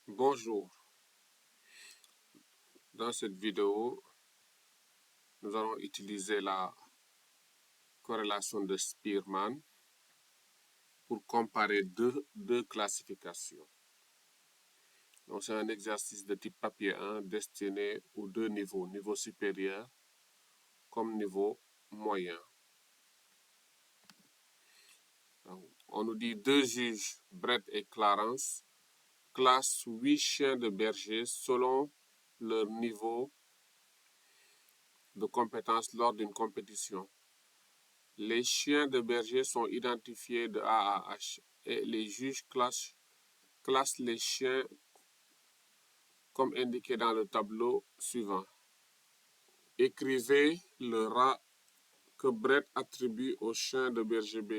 Bonjour, dans cette vidéo, nous allons utiliser la corrélation de Spearman pour comparer deux classifications. Donc, c'est un exercice de type papier 1 destiné aux deux niveaux, niveau supérieur comme niveau moyen. Donc, on nous dit deux juges, Brett et Clarence, classent 8 chiens de berger selon leur niveau de compétence lors d'une compétition. Les chiens de berger sont identifiés de A à H et les juges classent les chiens comme indiqué dans le tableau suivant. Écrivez le rang que Brett attribue au chien de berger B.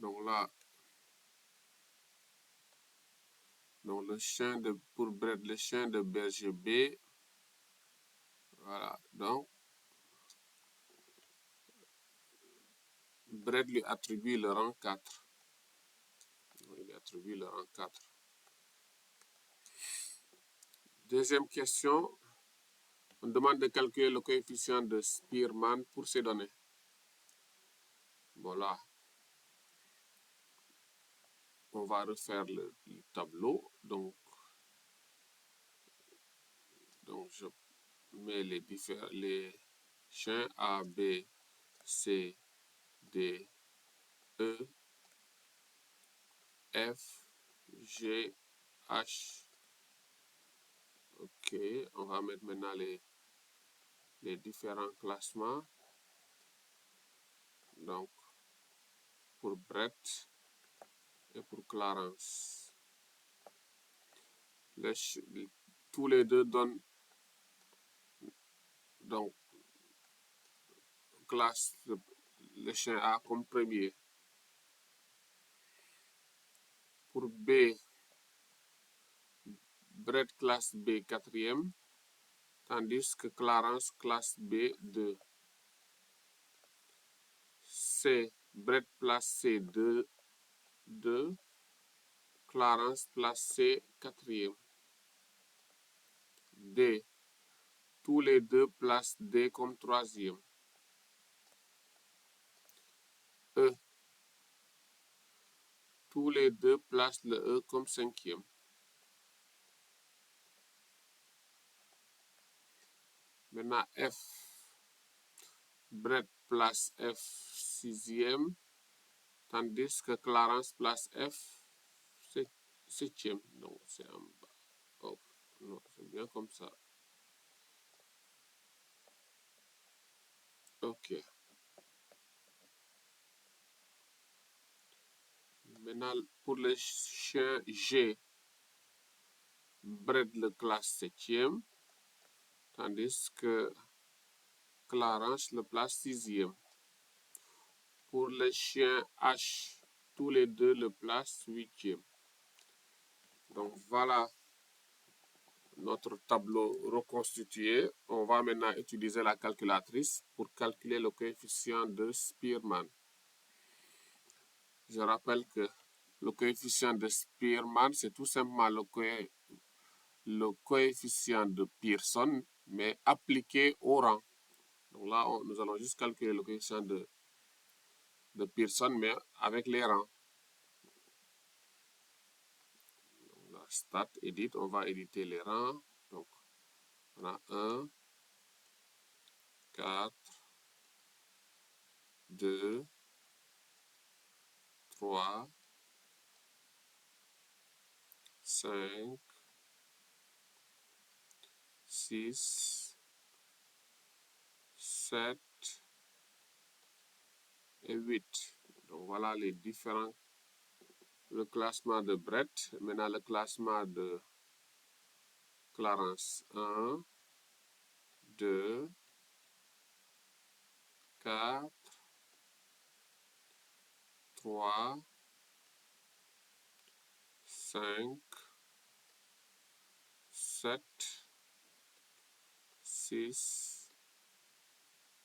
Donc là, pour Brett, le chien de berger B. Voilà, donc Brett lui attribue le rang 4. Il lui attribue le rang 4. Deuxième question. On demande de calculer le coefficient de Spearman pour ces données. Voilà. On va refaire le tableau. Donc je mets les chiens A, B, C, D, E, F, G, H. Ok, on va mettre maintenant les différents classements. Donc, pour Brett et pour Clarence. Tous les deux donnent donc classe le chien A comme premier. Pour B, Brett classe B quatrième, tandis que Clarence classe B 2. C, Brett place C 2, Clarence place C quatrième. D, tous les deux placent D comme troisième. E, tous les deux placent le E comme cinquième. Maintenant F, Brett place F sixième, tandis que Clarence place F septième. Donc c'est en bas. Oh, non, c'est bien comme ça. Ok. Maintenant, pour le chien G, Brett le classe septième, tandis que Clarence le place sixième. Pour le chien H, tous les deux le placent huitième. Donc voilà notre tableau reconstitué. On va maintenant utiliser la calculatrice pour calculer le coefficient de Spearman. Je rappelle que le coefficient de Spearman, c'est tout simplement le coefficient de Pearson, mais appliqué au rang. Donc là, nous allons juste calculer le coefficient de Pearson, mais avec les rangs. Donc là, Stat, Edit, on va éditer les rangs. Donc, on a 1, 4, 2, 3, 5, 6, 7 et 8. Donc voilà les différents, le classement de Brett. Maintenant le classement de Clarence. 1, 2, 4, 3, 5, 7, 6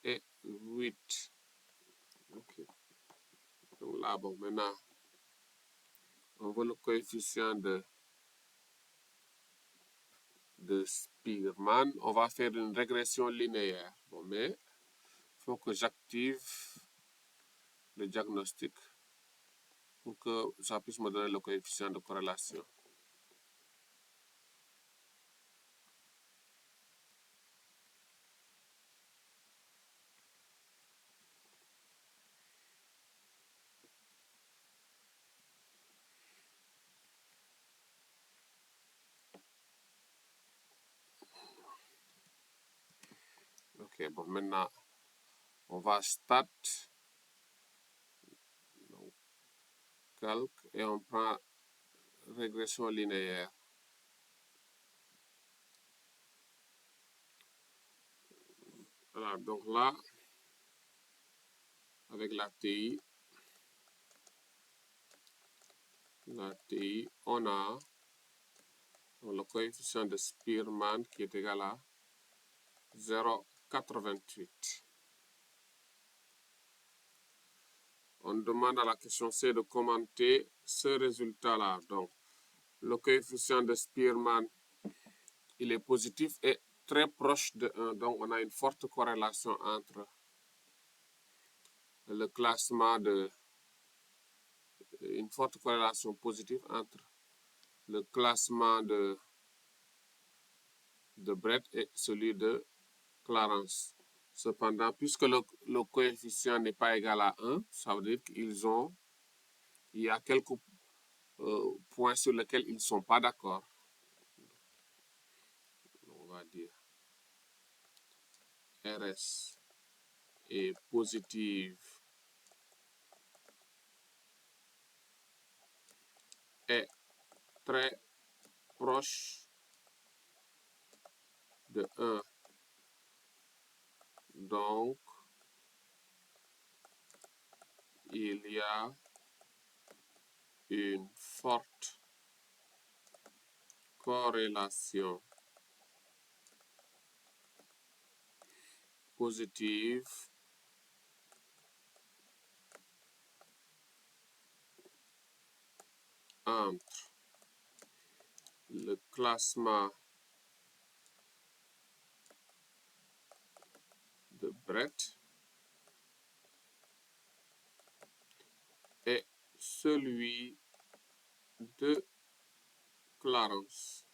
et 8. Ok. Donc là, bon, maintenant, On veut le coefficient de Spearman. On va faire une régression linéaire. Bon, mais il faut que j'active le diagnostic pour que ça puisse me donner le coefficient de corrélation. Ok, bon, maintenant, on va Stat, donc, calque, et on prend régression linéaire. Voilà, donc là, avec la TI, on a le coefficient de Spearman qui est égal à 0,88. On demande à la question C de commenter ce résultat-là. Donc, le coefficient de Spearman, il est positif et très proche de 1. Donc, on a une forte corrélation entre le classement une forte corrélation positive entre le classement de Brett et celui de Clarence. Cependant, puisque le coefficient n'est pas égal à 1, ça veut dire il y a quelques points sur lesquels ils ne sont pas d'accord. On va dire RS est positive est très proche de 1. Donc, il y a une forte corrélation positive entre le classement de Brett et celui de Clarence.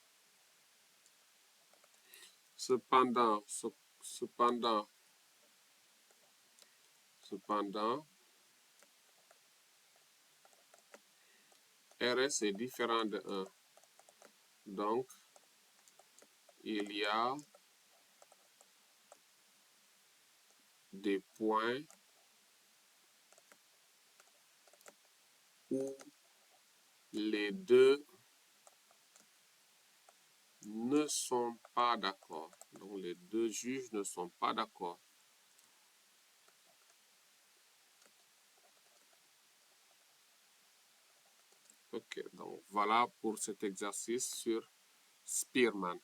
Cependant, RS est différent de 1. Donc, il y a des points où les deux ne sont pas d'accord. Donc, les deux juges ne sont pas d'accord. Ok, donc voilà pour cet exercice sur Spearman.